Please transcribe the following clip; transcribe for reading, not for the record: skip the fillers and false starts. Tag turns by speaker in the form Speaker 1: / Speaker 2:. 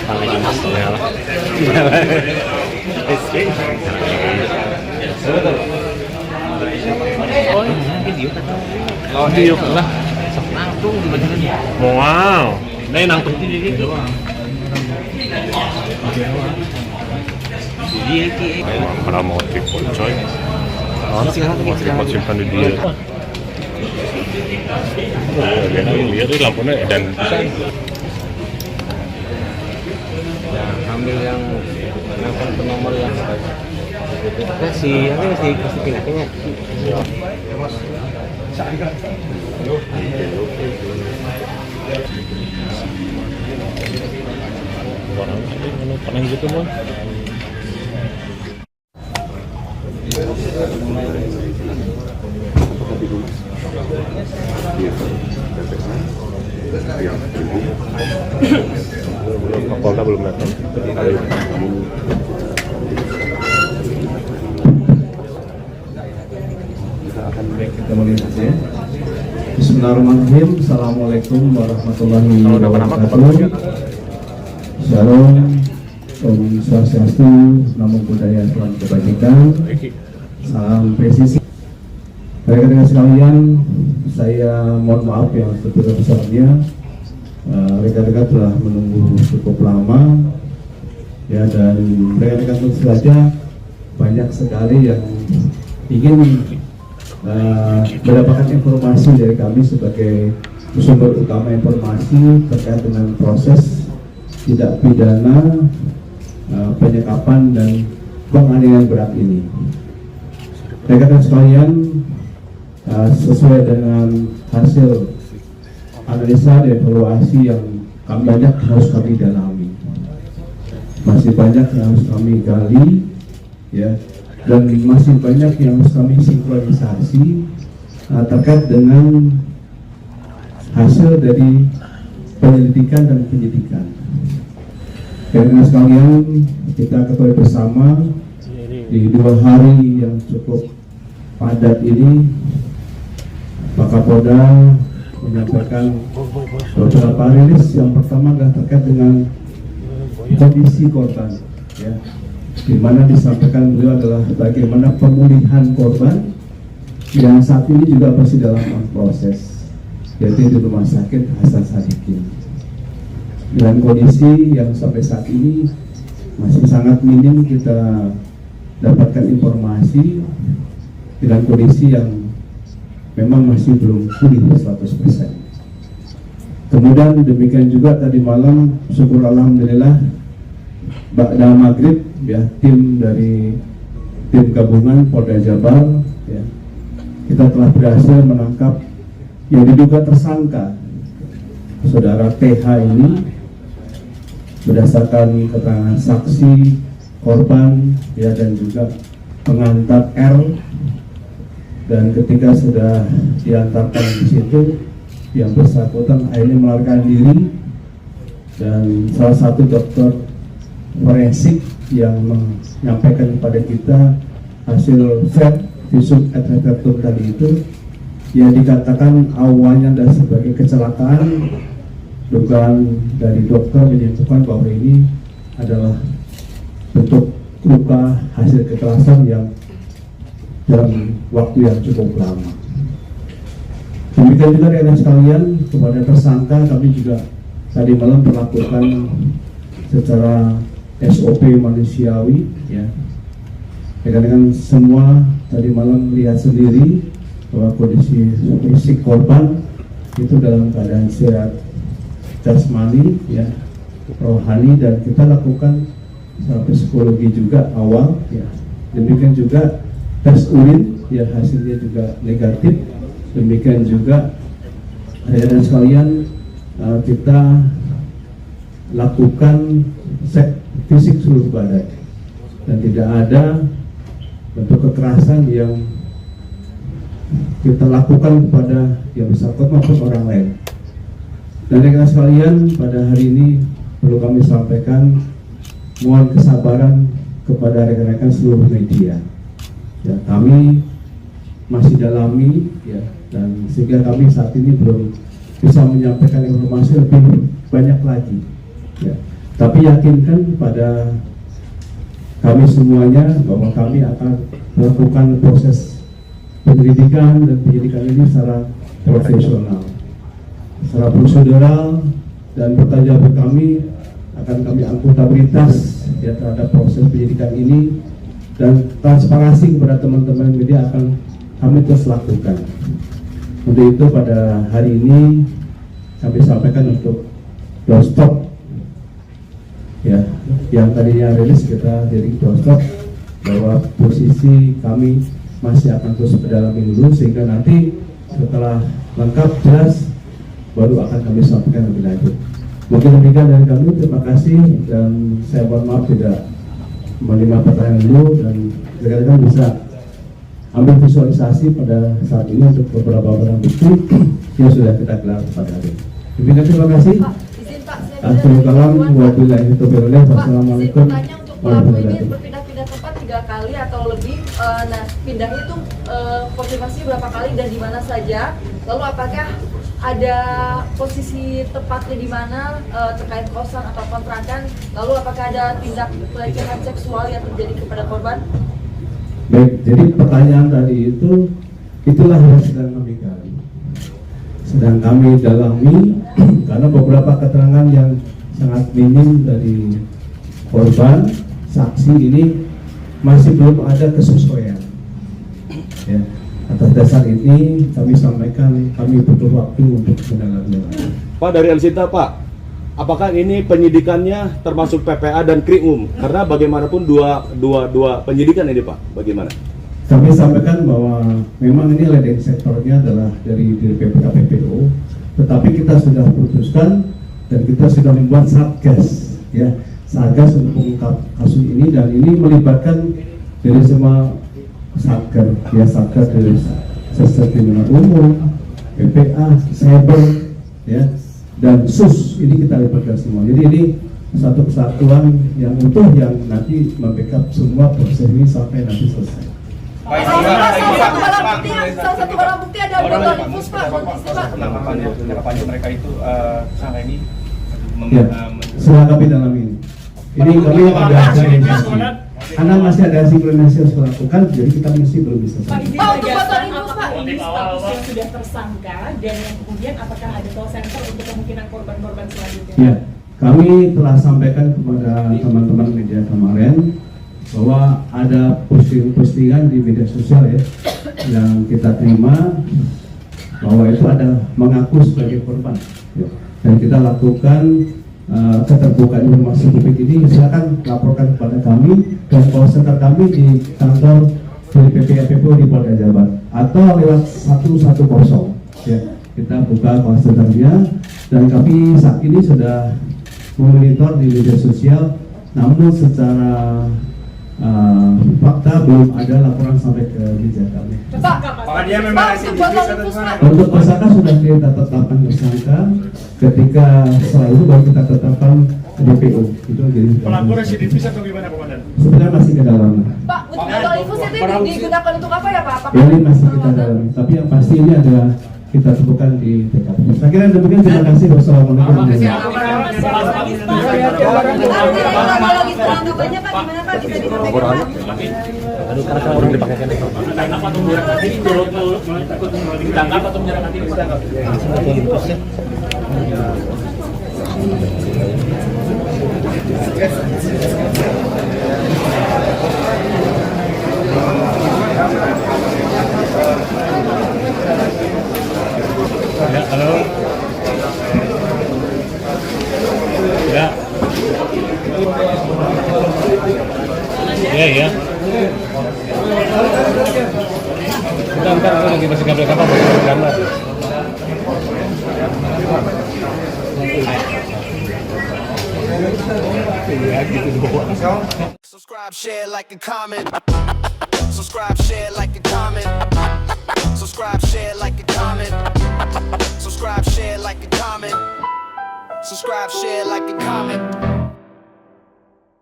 Speaker 1: Kami dinasnya lah. Oh, video lah.
Speaker 2: Langsung dibacakan.
Speaker 1: Wow. Đây nang tuh di para motif coy. Motif di dia. Lihat lampunya dan
Speaker 2: Ambil yang nomor yang kasih pindah-pindah.
Speaker 1: Pernah gitu mah. Kapolda belum datang.
Speaker 3: Kita melihat ya. Bismillahirrahmanirrahim. Assalamualaikum warahmatullahi wabarakatuh. Shalom, Om Swastiastu, Namo Buddhaya, Salam Kebajikan, salam presisi. Rekan-rekan sekalian, saya mohon maaf yang sebesar-besarnya. Rekan-rekan telah menunggu cukup lama, ya, dan rekan-rekan tentu saja banyak sekali yang ingin mendapatkan informasi dari kami sebagai sumber utama informasi terkait dengan proses tindak pidana penyekapan dan penganiayaan berat ini. Rekan-rekan sekalian, sesuai dengan hasil analisa dan evaluasi yang banyak harus kami dalami, masih banyak yang harus kami gali, ya, dan masih banyak yang harus kami sinkronisasi terkait dengan hasil dari penyelidikan dan penyidikan. Karena sekalian, kita ketahui bersama di 2 hari yang cukup padat ini, Pak Kapolda menyampaikan beberapa rilis. Yang pertama adalah terkait dengan kondisi korban, ya, di mana disampaikan beliau adalah bagaimana pemulihan korban yang saat ini juga masih dalam proses, yaitu di Rumah Sakit Hasan Sadikin. Dengan kondisi yang sampai saat ini masih sangat minim kita dapatkan informasi, dengan kondisi yang memang masih belum pulih 100%. Kemudian demikian juga tadi malam, syukur alhamdulillah, ba'da maghrib, ya, tim gabungan Polda Jabar, ya, kita telah berhasil menangkap yang diduga tersangka saudara TH ini berdasarkan keterangan saksi, korban, ya, dan juga pengantar R. Dan ketika sudah diantarkan di situ, yang bersangkutan akhirnya melarikan diri, dan salah satu dokter forensik yang menyampaikan kepada kita hasil visum et repertum tadi itu, yang dikatakan awalnya adalah sebagai kecelakaan. Dugaan dari dokter menyebutkan bahwa ini adalah bentuk luka hasil kekerasan yang dalam waktu yang cukup lama. Demikian juga rekan sekalian, kepada tersangka kami juga tadi malam melakukan secara SOP manusiawi, ya. Rekan-rekan semua tadi malam lihat sendiri bahwa kondisi fisik korban itu dalam keadaan sehat jasmani, ya, rohani, dan kita lakukan psikologi juga awal, ya. Demikian juga tes urin, ya, hasilnya juga negatif. Demikian juga rekan sekalian, kita lakukan cek fisik seluruh badan dan tidak ada bentuk kekerasan yang kita lakukan kepada yang bersangkutan maupun orang lain. Dan rekan sekalian, pada hari ini perlu kami sampaikan, mohon kesabaran kepada rekan-rekan seluruh media. Ya, kami masih dalami, ya, dan sehingga kami saat ini belum bisa menyampaikan informasi lebih banyak lagi. Ya. Tapi yakinkan pada kami semuanya bahwa kami akan melakukan proses penyelidikan dan penyidikan ini secara profesional, secara prosedural, dan pertanyaannya kami akan kami akuntabilitas ya terhadap proses penyidikan ini, dan transparansi kepada teman-teman media akan kami terus lakukan. Untuk itu pada hari ini kami sampaikan untuk doorstop ya, yang tadinya rilis kita jadi doorstop, bahwa posisi kami masih akan terus berdalami dulu, sehingga nanti setelah lengkap jelas baru akan kami sampaikan lebih lanjut. Mungkin demikian dari kami, terima kasih, dan saya mohon maaf tidak menerima pertanyaan dulu, dan rekan-rekan bisa ambil visualisasi pada saat ini untuk beberapa barang bukti yang sudah kita gelar pada hari ini. Demikian, terima kasih. Assalamualaikum warahmatullahi wabarakatuh. Wassalamualaikum warahmatullahi wabarakatuh.
Speaker 4: Berpindah-pindah tempat 3 kali atau lebih. Nah, pindah itu konfirmasi berapa kali dan di mana saja? Lalu apakah ada posisi tepatnya di mana terkait kosan atau kontrakan? Lalu apakah ada tindak pelecehan seksual yang terjadi kepada korban?
Speaker 3: Baik, jadi pertanyaan tadi itulah yang sedang kami gali, sedang kami dalami, karena beberapa keterangan yang sangat minim dari korban, saksi ini masih belum ada kesesuaian. Ya, atas dasar ini kami sampaikan kami butuh waktu untuk mendalami.
Speaker 5: Pak, dari Elsita, Pak, apakah ini penyidikannya termasuk PPA dan Krium? Karena bagaimanapun dua penyidikan ini, Pak, bagaimana?
Speaker 3: Kami sampaikan bahwa memang ini leading sektornya adalah dari PPK PPO, tetapi kita sudah putuskan dan kita sudah membuat satgas, ya, satgas untuk mengungkap kasus ini, dan ini melibatkan dari semua satgas, ya, satgas dari sistem kriminal umum, PPA, cyber, ya, dan SUS, ini kita libatkan semua. Jadi ini satu kesatuan yang utuh yang nanti membackup semua proses ini sampai nanti selesai.
Speaker 4: Salah satu barang bukti ada botol infus, Pak.
Speaker 6: Penangkapannya mereka itu sampai ini
Speaker 3: Ya, setelah kami dalam ini kami ada karena masih ada sinkronisasi yang harus dilakukan, jadi kita masih belum bisa.
Speaker 4: Pak, untuk botol infus, Pak.
Speaker 7: Ini statusnya sudah tersangka, dan yang kemudian apakah ada call center untuk kemungkinan korban-korban selanjutnya?
Speaker 3: Ya, kami telah sampaikan kepada teman-teman media kemarin bahwa ada postingan di media sosial ya yang kita terima bahwa itu ada mengaku sebagai korban ya. Dan kita lakukan keterbukaan informasi publik ini, silakan laporkan kepada kami dan call center kami di kantor dari PPO di Polda Jabar atau lewat 110 ya, kita buka call centernya, dan kami saat ini sudah memonitor di media sosial, namun secara fakta belum ada laporan sampai ke meja kami.
Speaker 6: Pak, dia memang residivis atau gimana?
Speaker 3: Untuk tersangka sudah kita tetapkan tersangka, ketika setelah itu baru kita tetapkan DPO. Itu jadi
Speaker 6: Pelaku residivis atau gimana, Komandan?
Speaker 3: sebenarnya masih ke dalam.
Speaker 4: Pak, botol infus itu digunakan untuk apa ya, Pak?
Speaker 3: Ya, ini masih kita dalami, tapi yang pasti ini ada kita temukan di TKP. Saya kira demikian, terima kasih. Wassalamualaikum warahmatullahi
Speaker 1: Ya, halo. Ya. Ya. Bentar, aku lagi masih gambar kapal, masih gambar. Ya, gitu doang.
Speaker 8: Subscribe, share, like, and comment. Subscribe, share, like, and comment. Subscribe, share, like, and comment. Subscribe, share, like, and comment. Subscribe, share, like, and comment.